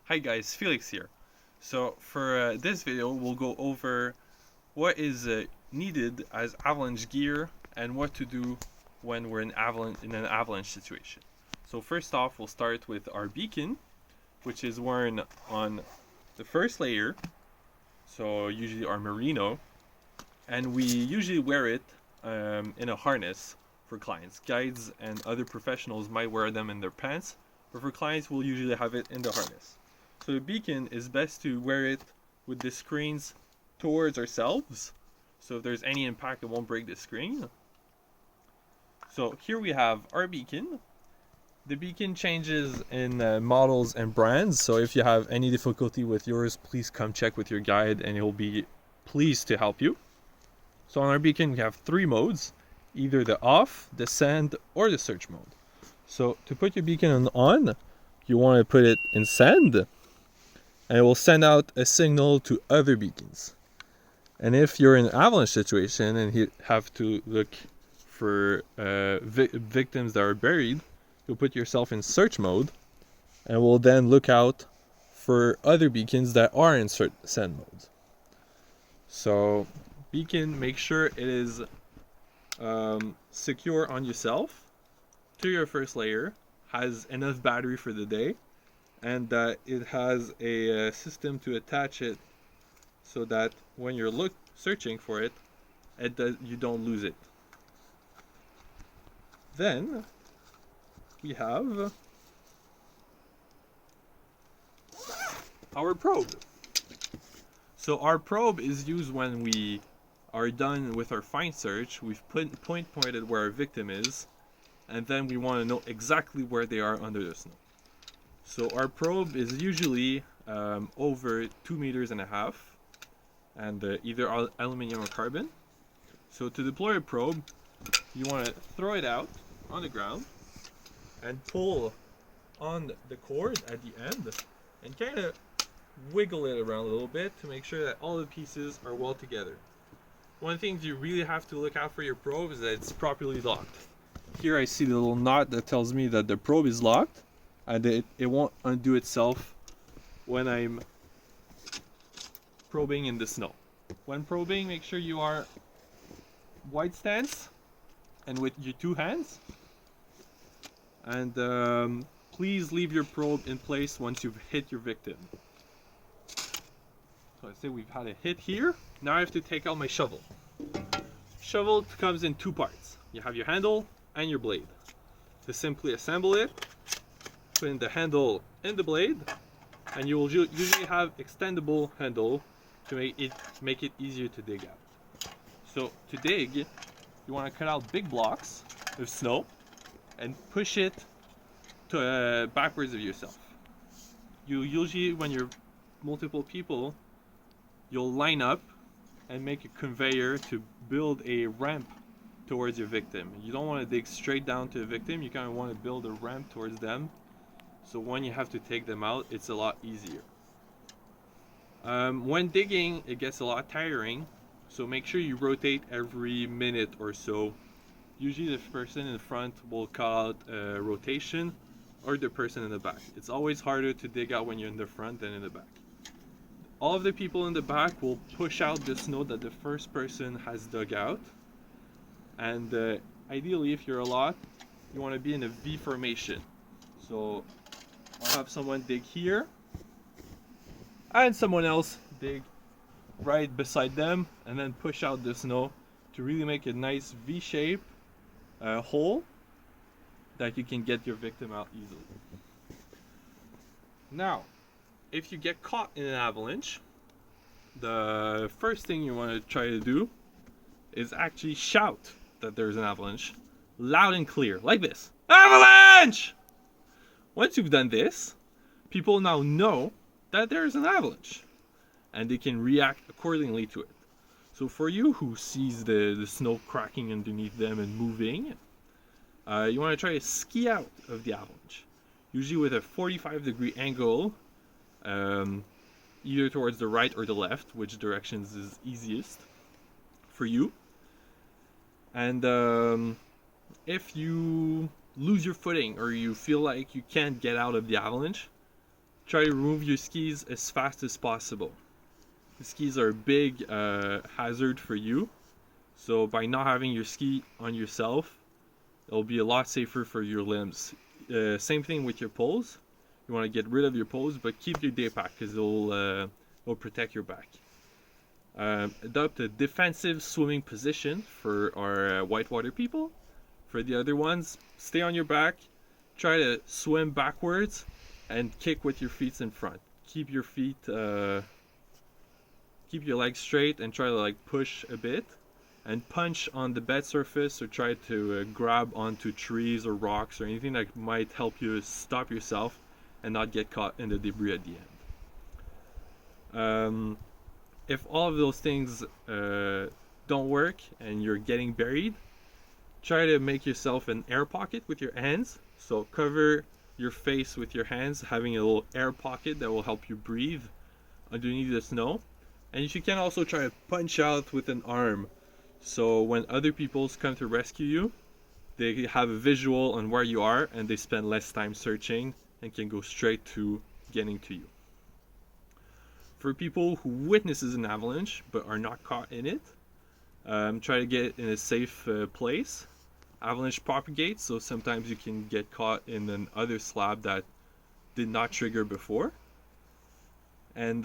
Hi guys, Felix here. So for this video, we'll go over what is needed as avalanche gear and what to do when we're in an avalanche situation. So first off, we'll start with our beacon, which is worn on the first layer. So usually our merino, and we usually wear it in a harness for clients. Guides and other professionals might wear them in their pants, but for clients, we'll usually have it in the harness. So the beacon is best to wear it with the screens towards ourselves. So if there's any impact, it won't break the screen. So here we have our beacon. The beacon changes in models and brands. So if you have any difficulty with yours, please come check with your guide and he'll be pleased to help you. So on our beacon, we have three modes, either the off, the send, or the search mode. So to put your beacon on, you want to put it in send, and it will send out a signal to other beacons. And if you're in an avalanche situation and you have to look for victims that are buried, you'll put yourself in search mode, and will then look out for other beacons that are in send mode. So beacon, make sure it is secure on yourself to your first layer, has enough battery for the day, and that it has a system to attach it so that when you're searching for it, you don't lose it. Then we have our probe. So our probe is used when we are done with our find search. We've pointed where our victim is, and then we want to know exactly where they are under the snow. So our probe is usually over 2.5 meters, and either aluminum or carbon. So to deploy a probe, you want to throw it out on the ground and pull on the cord at the end and kind of wiggle it around a little bit to make sure that all the pieces are well together. One thing you really have to look out for your probe is that it's properly locked. Here I see the little knot that tells me that the probe is locked, and it won't undo itself when I'm probing in the snow. When probing, make sure you are wide stance and with your two hands, and please leave your probe in place once you've hit your victim. So I say we've had a hit here. Now I have to take out my shovel. Shovel comes in two parts. You have your handle and your blade. To simply assemble it, put in the handle and the blade, and you will usually have extendable handle to make it easier to dig out. So to dig, you want to cut out big blocks of snow and push it to backwards of yourself. You usually, when you're multiple people, you'll line up and make a conveyor to build a ramp towards your victim. You don't want to dig straight down to the victim, you kind of want to build a ramp towards them, so when you have to take them out, it's a lot easier. When digging, it gets a lot tiring, so make sure you rotate every minute or so. Usually the person in the front will call out rotation, or the person in the back. It's always harder to dig out when you're in the front than in the back. All of the people in the back will push out the snow that the first person has dug out, and ideally, if you're a lot, you want to be in a V formation. So I'll have someone dig here and someone else dig right beside them, and then push out the snow to really make a nice V shape hole that you can get your victim out easily. Now, if you get caught in an avalanche, the first thing you want to try to do is actually shout that there's an avalanche loud and clear, like this: avalanche! Once you've done this, people now know that there's an avalanche, and they can react accordingly to it. So for you who sees the snow cracking underneath them and moving, you want to try to ski out of the avalanche, usually with a 45-degree angle, either towards the right or the left, which directions is easiest for you. And if you lose your footing or you feel like you can't get out of the avalanche, try to remove your skis as fast as possible. The skis are a big hazard for you, so by not having your ski on yourself, it'll be a lot safer for your limbs. Same thing with your poles. You want to get rid of your poles, but keep your day pack because it'll protect your back. Adopt a defensive swimming position for our whitewater people. For the other ones, stay on your back, try to swim backwards, and kick with your feet in front. Keep your legs straight and try to like push a bit, and punch on the bed surface or try to grab onto trees or rocks or anything that might help you stop yourself and not get caught in the debris at the end. If all of those things don't work and you're getting buried, try to make yourself an air pocket with your hands. So cover your face with your hands, having a little air pocket that will help you breathe underneath the snow. And you can also try to punch out with an arm. So when other people come to rescue you, they have a visual on where you are and they spend less time searching and can go straight to getting to you. For people who witnesses an avalanche but are not caught in it, try to get in a safe place. Avalanche propagates, so sometimes you can get caught in another slab that did not trigger before. And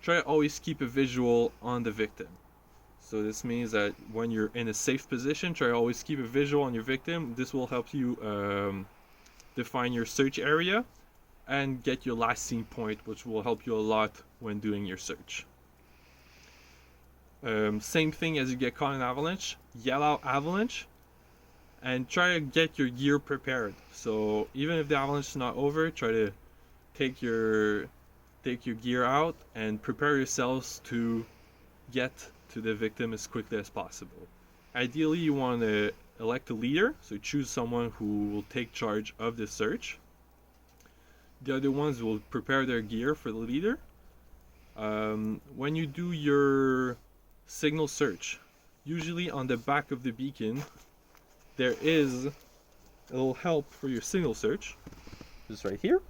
try to always keep a visual on the victim. So this means that when you're in a safe position, try to always keep a visual on your victim. This will help you define your search area and get your last seen point, which will help you a lot when doing your search. Same thing as you get caught in avalanche, yell out avalanche, and try to get your gear prepared. So even if the avalanche is not over, try to take your gear out and prepare yourselves to get to the victim as quickly as possible. Ideally, you want to elect a leader, so choose someone who will take charge of the search. The other ones will prepare their gear for the leader. When you do your signal search, usually on the back of the beacon, there is a little help for your signal search. Just right here.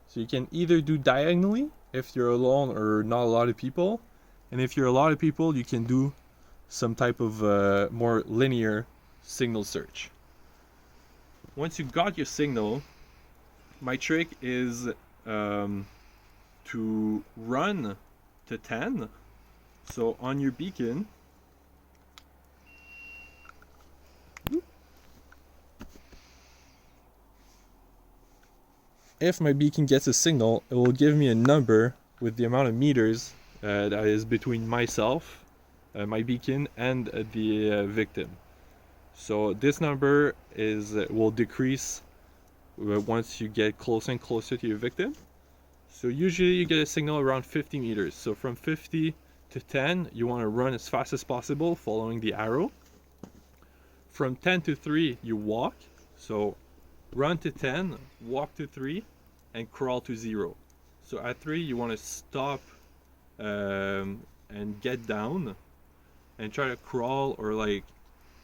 So you can either do diagonally if you're alone or not a lot of people. And if you're a lot of people, you can do some type of more linear signal search. Once you got your signal, my trick is to run to 10. So on your beacon, if my beacon gets a signal, it will give me a number with the amount of meters that is between myself, my beacon, and the victim. So this number will decrease once you get closer and closer to your victim. So usually you get a signal around 50 meters. So from 50 to 10, you want to run as fast as possible following the arrow. From 10 to 3, you walk. So run to 10, walk to 3, and crawl to 0. So at 3, you want to stop and get down and try to crawl or like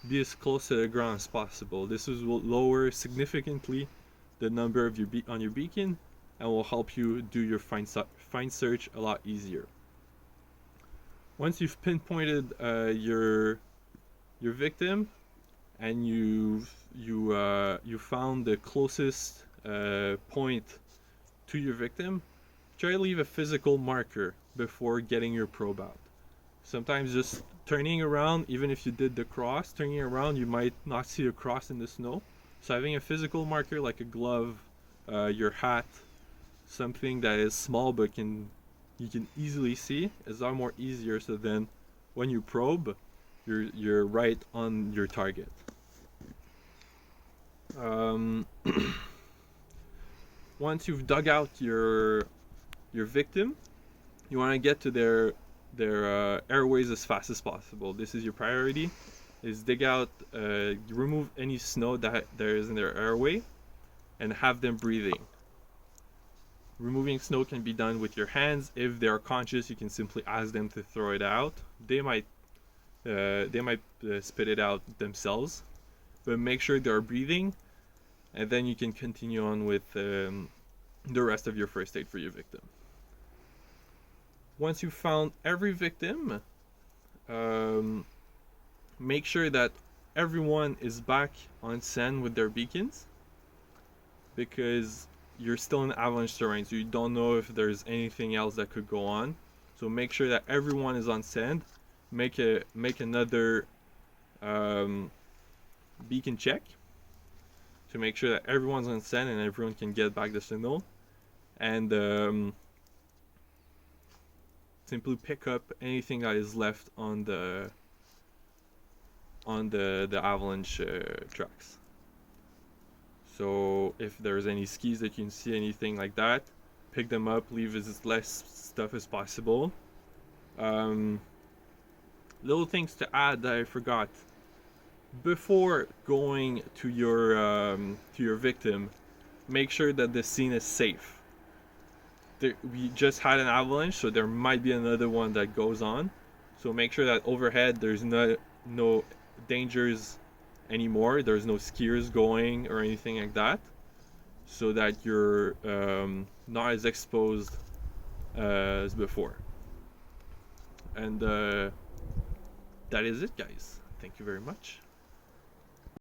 be as close to the ground as possible. This will lower significantly the number of on your beacon and will help you do your find search a lot easier. Once you've pinpointed your victim and you found the closest point to your victim, try to leave a physical marker before getting your probe out. Sometimes just turning around, even if you did the cross, turning around, you might not see a cross in the snow. So having a physical marker like a glove, your hat, something that is small but you can easily see is a lot more easier. So then when you probe, you're right on your target. Once you've dug out your victim, you want to get to their airways as fast as possible. This is your priority, is dig out, remove any snow that there is in their airway and have them breathing. Removing snow can be done with your hands. If they are conscious, you can simply ask them to throw it out. They might spit it out themselves, but make sure they are breathing, and then you can continue on with the rest of your first aid for your victim. Once you've found every victim, make sure that everyone is back on scene with their beacons, because you're still in avalanche terrain, so you don't know if there's anything else that could go on. So make sure that everyone is on scene. Make another beacon check to make sure that everyone's on scene and everyone can get back the signal. And simply pick up anything that is left on the avalanche tracks. So if there's any skis that you can see, anything like that, pick them up, leave as less stuff as possible. Little things to add that I forgot. Before going to your victim, make sure that the scene is safe. We just had an avalanche, so there might be another one that goes on. So make sure that overhead there's no dangers anymore. There's no skiers going or anything like that, so that you're not as exposed as before. And that is it, guys. Thank you very much.